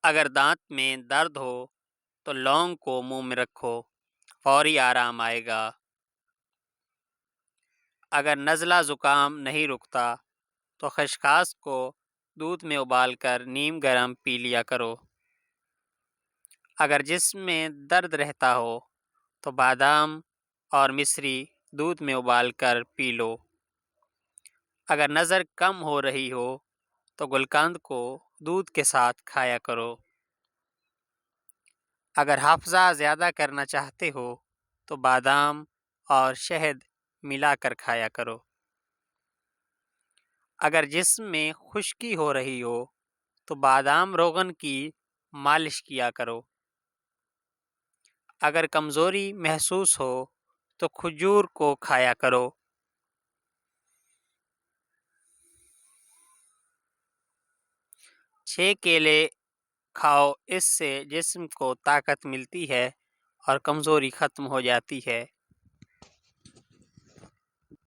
اگر دانت میں درد ہو تو لونگ کو منہ میں رکھو، فوری آرام آئے گا۔ اگر نزلہ زکام نہیں رکتا تو خشخاش کو دودھ میں ابال کر نیم گرم پی لیا کرو۔ اگر جسم میں درد رہتا ہو تو بادام اور مصری دودھ میں ابال کر پی لو۔ اگر نظر کم ہو رہی ہو تو گلقند کو دودھ کے ساتھ کھایا کرو۔ اگر حافظہ زیادہ کرنا چاہتے ہو تو بادام اور شہد ملا کر کھایا کرو۔ اگر جسم میں خشکی ہو رہی ہو تو بادام روغن کی مالش کیا کرو۔ اگر کمزوری محسوس ہو تو کھجور کو کھایا کرو۔ 6 کیلے کھاؤ، اس سے جسم کو طاقت ملتی ہے اور کمزوری ختم ہو جاتی ہے۔